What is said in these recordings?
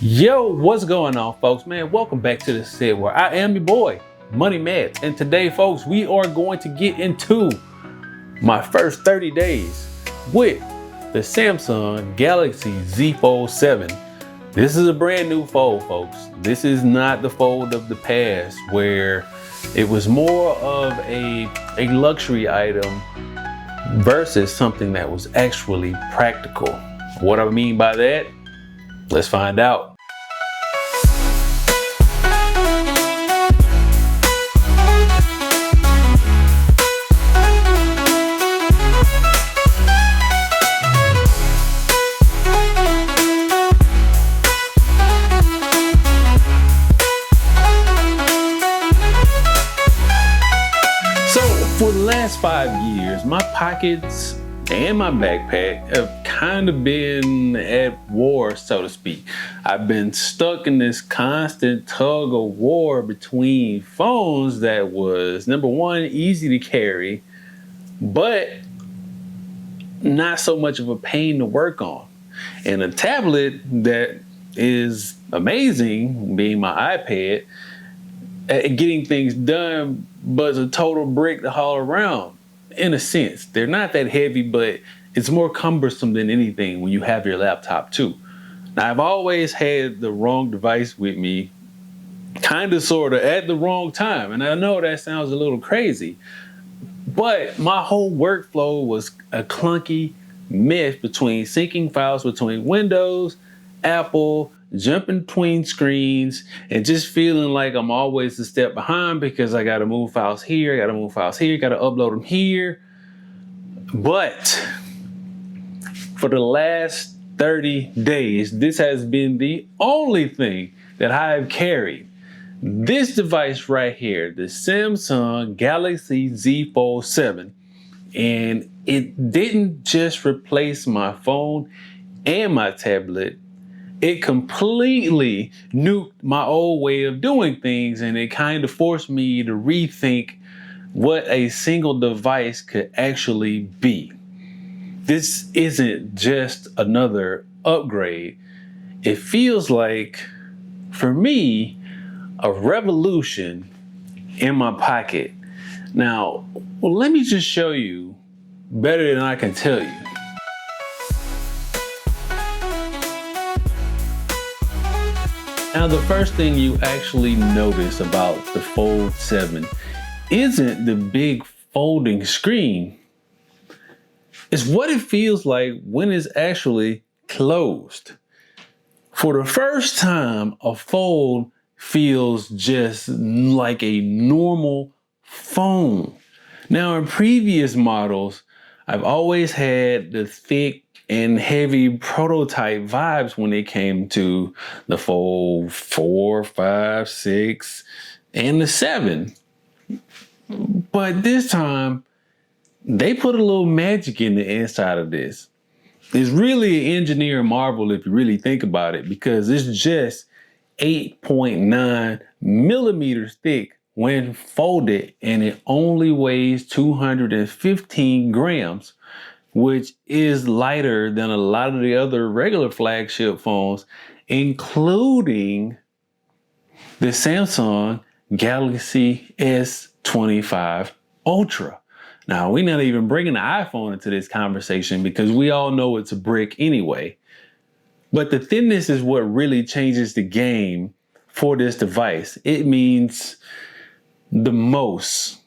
Yo, what's going on, folks? Man, welcome back to the set where I am your boy, Money Mats. And today, folks, we are going to get into my first 30 days with the Samsung Galaxy Z Fold 7. This is a brand new fold, folks. This is not the fold of the past where it was more of a luxury item versus something that was actually practical. What I mean by that? Let's find out. So for the last 5 years, my pockets and my backpack have kind of been at war, so to speak. I've been stuck in this constant tug of war between phones that was, number one, easy to carry, but not so much of a pain to work on. And a tablet that is amazing, being my iPad, at getting things done, but it's a total brick to haul around. In a sense, they're not that heavy, but it's more cumbersome than anything when you have your laptop too. Now, I've always had the wrong device with me, kind of, sort of, at the wrong time. And I know that sounds a little crazy, but my whole workflow was a clunky mess between syncing files between Windows, Apple, jumping between screens, and just feeling like I'm always a step behind because I got to move files here, I got to move files here, got to upload them here. But for the last 30 days, this has been the only thing that I've carried. This device right here, the Samsung Galaxy Z Fold 7, and it didn't just replace my phone and my tablet. It completely nuked my old way of doing things, and it kind of forced me to rethink what a single device could actually be. This isn't just another upgrade. It feels like, for me, a revolution in my pocket. Now, let me just show you better than I can tell you. Now, the first thing you actually notice about the Fold 7 isn't the big folding screen. It's what it feels like when it's actually closed. For the first time, a fold feels just like a normal phone. Now, in previous models, I've always had the thick and heavy prototype vibes when it came to the Fold 4, 5, 6, and the 7. But this time, they put a little magic in the inside of this. It's really an engineering marvel if you really think about it, because it's just 8.9 millimeters thick when folded, and it only weighs 215 grams, which is lighter than a lot of the other regular flagship phones, including the Samsung Galaxy S25 Ultra. Now, we're not even bringing the iPhone into this conversation because we all know it's a brick anyway. But the thinness is what really changes the game for this device. It means the most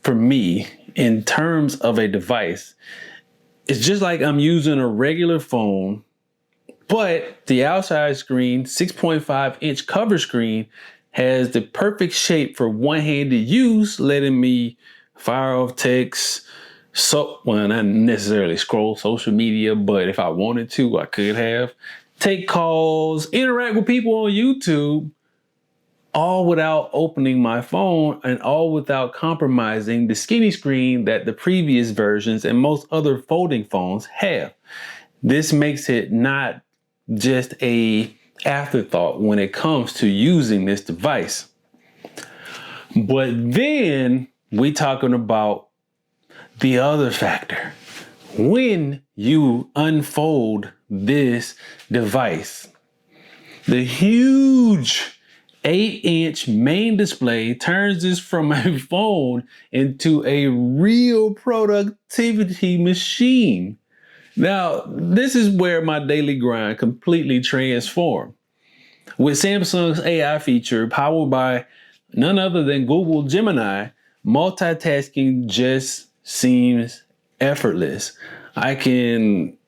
for me in terms of a device. It's just like I'm using a regular phone, but the outside screen, 6.5-inch cover screen, has the perfect shape for one-handed use, letting me fire off text, well, not necessarily scroll social media, but if I wanted to, I could have, take calls, interact with people on YouTube, all without opening my phone and all without compromising the skinny screen that the previous versions and most other folding phones have. This makes it not just a afterthought when it comes to using this device. But then we talking about the other factor. When you unfold this device, The huge 8-inch main display turns this from a phone into a real productivity machine. Now, this is where my daily grind completely transformed. With Samsung's AI feature powered by none other than Google Gemini, multitasking just seems effortless. I can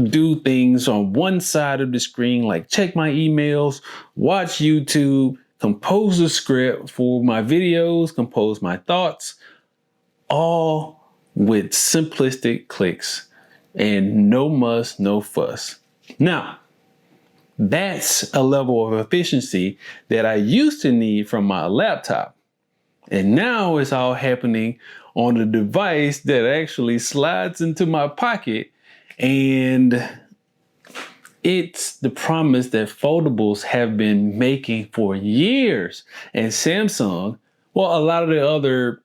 do things on one side of the screen, like check my emails, watch YouTube, compose a script for my videos, compose my thoughts, all with simplistic clicks and no muss, no fuss. Now, that's a level of efficiency that I used to need from my laptop. And now it's all happening on a device that actually slides into my pocket, and it's the promise that foldables have been making for years. And Samsung, well, a lot of the other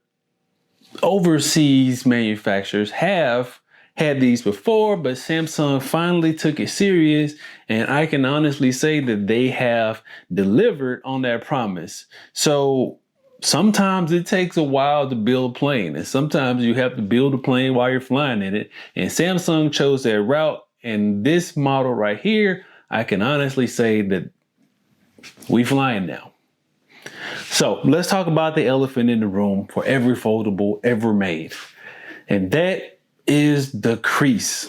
overseas manufacturers have had these before, but Samsung finally took it serious, and I can honestly say that they have delivered on that promise. So sometimes it takes a while to build a plane, and sometimes you have to build a plane while you're flying in it. And Samsung chose that route. And this model right here, I can honestly say that we flying now. So let's talk about the elephant in the room for every foldable ever made. And that is the crease.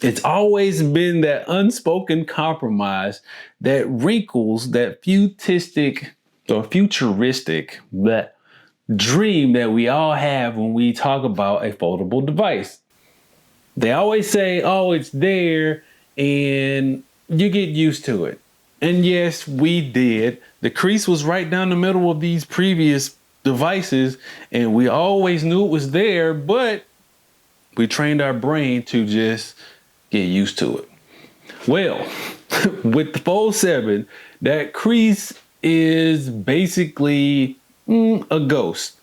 It's always been that unspoken compromise, that wrinkles, that futuristic, that dream that we all have when we talk about a foldable device. They always say, oh, it's there, and you get used to it. And yes, we did. The crease was right down the middle of these previous devices, and we always knew it was there, but we trained our brain to just get used to it. Well, with the Fold 7, that crease is basically a ghost.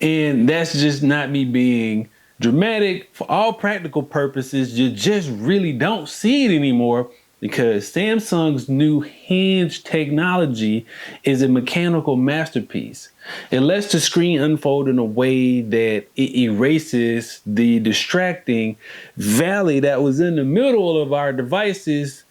And that's just not me being dramatic. For all practical purposes, you just really don't see it anymore, because Samsung's new hinge technology is a mechanical masterpiece. It lets the screen unfold in a way that it erases the distracting valley that was in the middle of our devices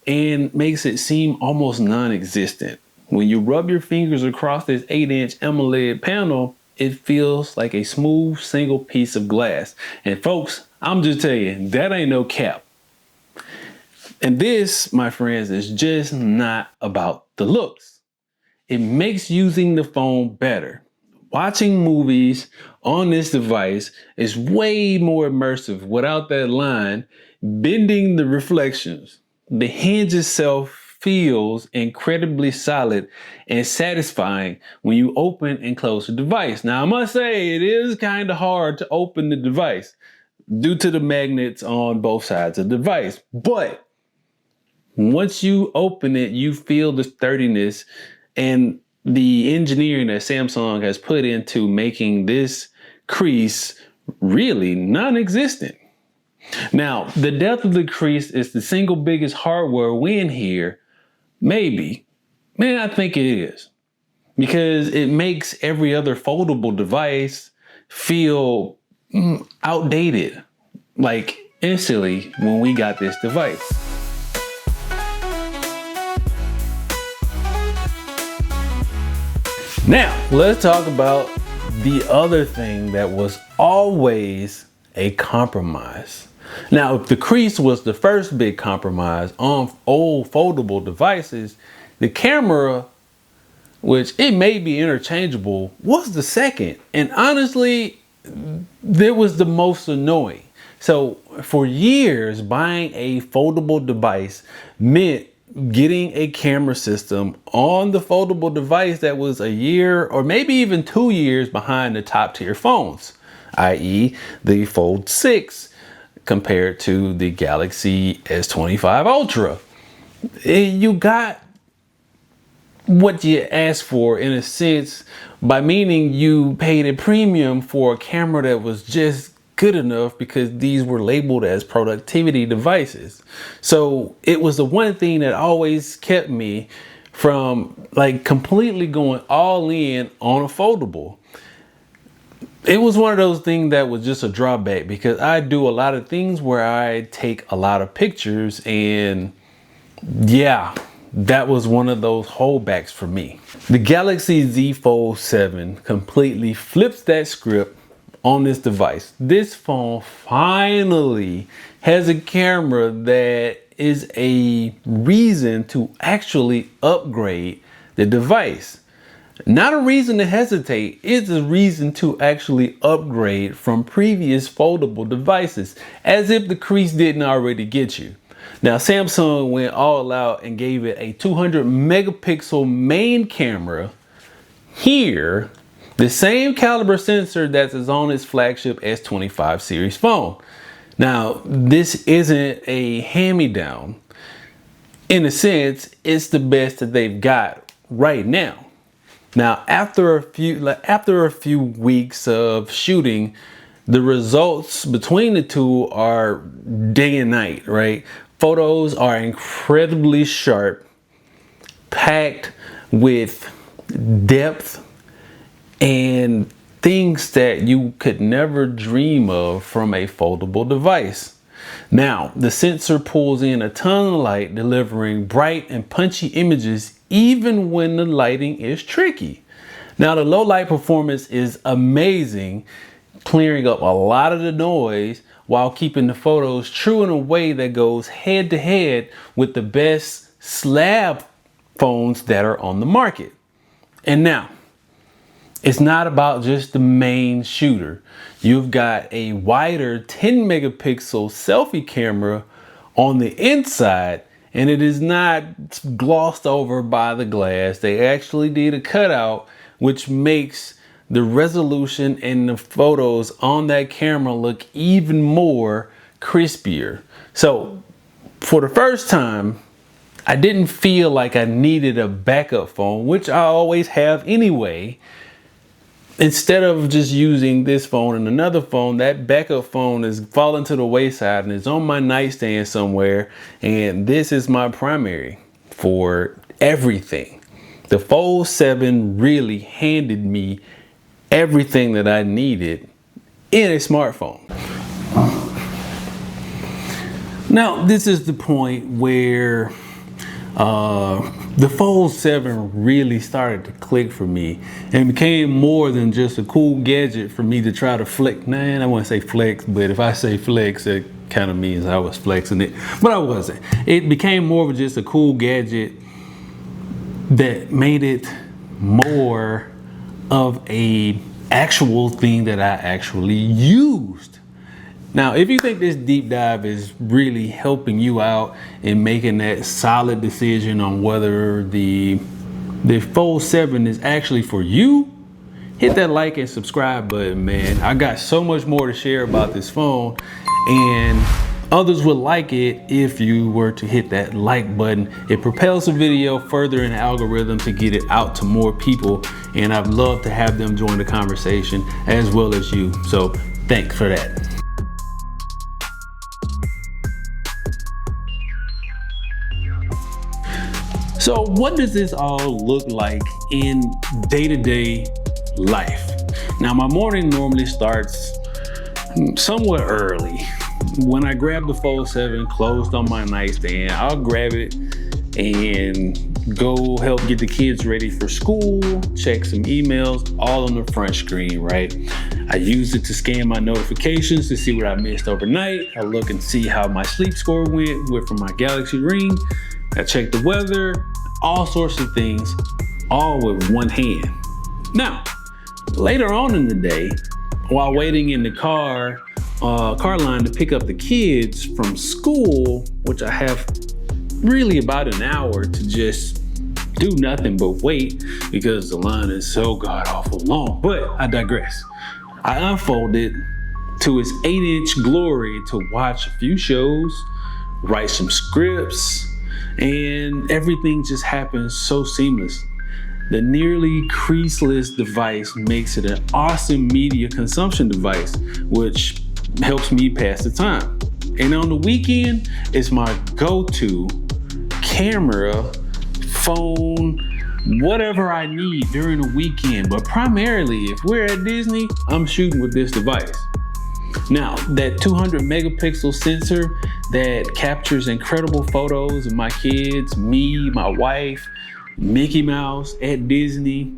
and makes it seem almost non-existent. When you rub your fingers across this 8-inch AMOLED panel, it feels like a smooth single piece of glass. And folks, I'm just telling you, that ain't no cap. And this, my friends, is just not about the looks. It makes using the phone better. Watching movies on this device is way more immersive without that line bending the reflections. The hinge itself feels incredibly solid and satisfying when you open and close the device. Now, I must say, it is kind of hard to open the device due to the magnets on both sides of the device. But once you open it, you feel the sturdiness and the engineering that Samsung has put into making this crease really non-existent. Now, the depth of the crease is the single biggest hardware win here. Maybe. Man, I think it is. Because it makes every other foldable device feel outdated, like instantly when we got this device. Now, let's talk about the other thing that was always a compromise. Now, if the crease was the first big compromise on old foldable devices, the camera, which it may be interchangeable, was the second. And honestly, that was the most annoying. So for years, buying a foldable device meant getting a camera system on the foldable device that was a year or maybe even 2 years behind the top tier phones, i.e. the Fold 6 compared to the Galaxy S25 Ultra. You got what you asked for, in a sense, by meaning you paid a premium for a camera that was just good enough because these were labeled as productivity devices. So it was the one thing that always kept me from like completely going all in on a foldable. It was one of those things that was just a drawback because I do a lot of things where I take a lot of pictures, and yeah, that was one of those holdbacks for me. The Galaxy Z Fold 7 completely flips that script on this device. This phone finally has a camera that is a reason to actually upgrade the device. Not a reason to hesitate, it's a reason to actually upgrade from previous foldable devices, as if the crease didn't already get you. Now, Samsung went all out and gave it a 200 megapixel main camera. Here, the same caliber sensor that is on its flagship S25 series phone. Now, this isn't a hand-me-down. In a sense, it's the best that they've got right now. Now, after a few weeks of shooting, the results between the two are day and night, right? Photos are incredibly sharp, packed with depth and things that you could never dream of from a foldable device. Now, the sensor pulls in a ton of light, delivering bright and punchy images even when the lighting is tricky. Now, the low light performance is amazing, clearing up a lot of the noise while keeping the photos true in a way that goes head to head with the best slab phones that are on the market. And now, it's not about just the main shooter. You've got a wider 10 megapixel selfie camera on the inside, and it is not glossed over by the glass. They actually did a cutout, which makes the resolution and the photos on that camera look even more crispier. So for the first time, I didn't feel like I needed a backup phone, which I always have anyway. Instead of just using this phone and another phone, that backup phone is falling to the wayside and it's on my nightstand somewhere. And this is my primary for everything. The Fold 7 really handed me everything that I needed in a smartphone. Now, this is the point where the Fold 7 really started to click for me and became more than just a cool gadget for me to try to flex. I wouldn't say flex, but if I say flex, it kind of means I was flexing it, but I wasn't. It became more of just a cool gadget that made it more of a actual thing that I actually used. Now, if you think this deep dive is really helping you out in making that solid decision on whether the Fold 7 is actually for you, hit that like and subscribe button, man. I got so much more to share about this phone, and others would like it if you were to hit that like button. It propels the video further in the algorithm to get it out to more people, and I'd love to have them join the conversation as well as you. So thanks for that. So what does this all look like in day-to-day life? Now, my morning normally starts somewhat early. When I grab the Fold 7 closed on my nightstand, I'll grab it and go help get the kids ready for school, check some emails, all on the front screen, right? I use it to scan my notifications to see what I missed overnight. I look and see how my sleep score went from my Galaxy Ring. I check the weather, all sorts of things, all with one hand. Now, later on in the day, while waiting in the car line to pick up the kids from school, which I have really about an hour to just do nothing but wait because the line is so god-awful long, but I digress. I unfold it to its 8-inch glory to watch a few shows, write some scripts, and everything just happens so seamless. The nearly creaseless device makes it an awesome media consumption device, which helps me pass the time. And on the weekend, it's my go-to camera, phone, whatever I need during the weekend. But primarily, if we're at Disney, I'm shooting with this device. Now, that 200 megapixel sensor that captures incredible photos of my kids, me, my wife, Mickey Mouse at Disney,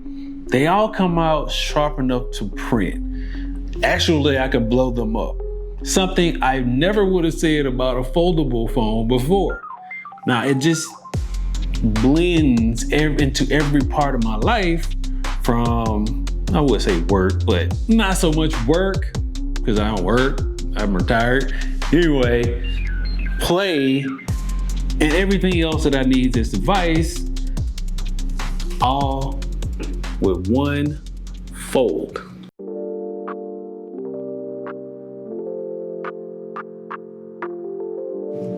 they all come out sharp enough to print. Actually, I could blow them up. Something I never would have said about a foldable phone before. Now, it just blends into every part of my life, from, I would say work, but not so much work, because I don't work, I'm retired. Anyway, play, and everything else that I need this device, all with one fold.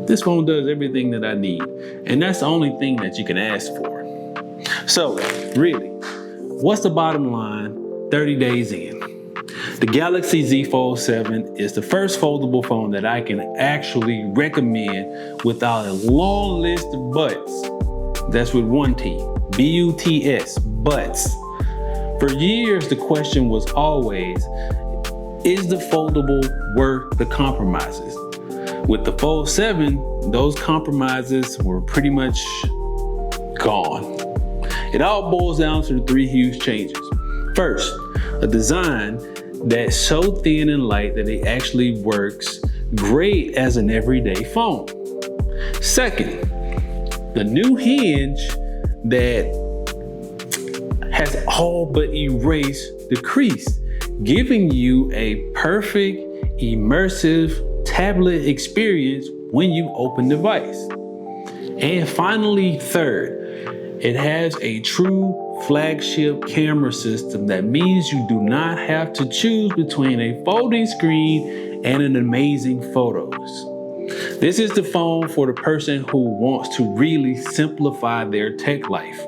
This phone does everything that I need, and that's the only thing that you can ask for. So, really, what's the bottom line 30 days in? The Galaxy Z Fold 7 is the first foldable phone that I can actually recommend without a long list of buts. That's with one T, B-U-T-S, buts. For years, the question was always, is the foldable worth the compromises? With the Fold 7, those compromises were pretty much gone. It all boils down to the three huge changes. First, a design that's so thin and light that it actually works great as an everyday phone. Second, the new hinge that has all but erased the crease, giving you a perfect, immersive tablet experience when you open the device. And finally, third, it has a true flagship camera system that means you do not have to choose between a folding screen and an amazing photos. This is the phone for the person who wants to really simplify their tech life.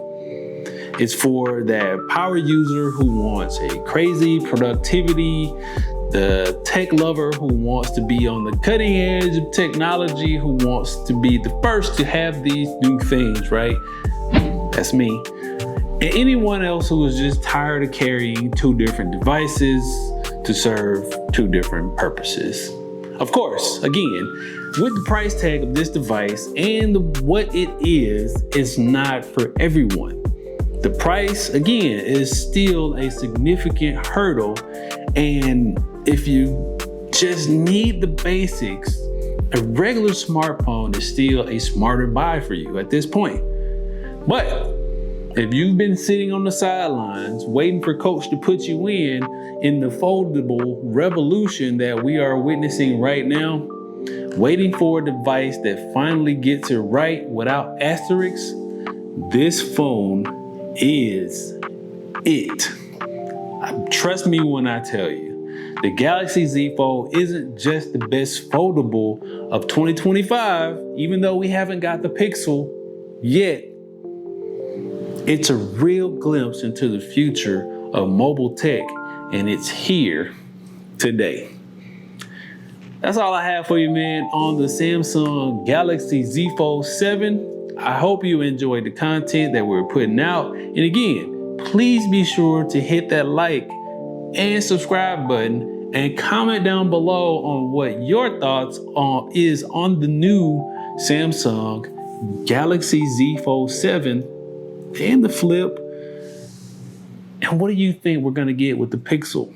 It's for that power user who wants a crazy productivity, the tech lover who wants to be on the cutting edge of technology, who wants to be the first to have these new things, right? That's me. And anyone else who is just tired of carrying two different devices to serve two different purposes. Of course, again, with the price tag of this device and what it is, it's not for everyone. The price, again, is still a significant hurdle. And if you just need the basics, a regular smartphone is still a smarter buy for you at this point. But if you've been sitting on the sidelines waiting for Coach to put you in the foldable revolution that we are witnessing right now, waiting for a device that finally gets it right without asterisks, this phone is it. Trust me when I tell you, the Galaxy Z Fold isn't just the best foldable of 2025, even though we haven't got the Pixel yet. It's a real glimpse into the future of mobile tech, and it's here today. That's all I have for you, man, on the Samsung Galaxy Z Fold 7. I hope you enjoyed the content that we're putting out. And again, please be sure to hit that like and subscribe button and comment down below on what your thoughts is on the new Samsung Galaxy Z Fold 7 and the Flip. And what do you think we're gonna get with the Pixel?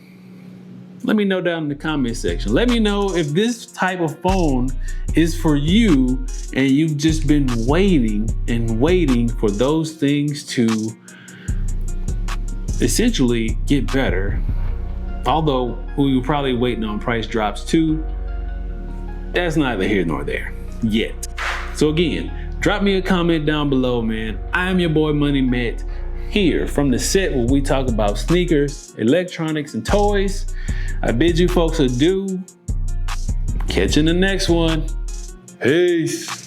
Let me know down in the comment section. Let me know if this type of phone is for you and you've just been waiting and waiting for those things to essentially get better. Although we were probably waiting on price drops too. That's neither here nor there yet. So again, drop me a comment down below, man. I'm your boy Money Met, here from the set where we talk about sneakers, electronics, and toys. I bid you folks adieu. Catch you in the next one. Peace.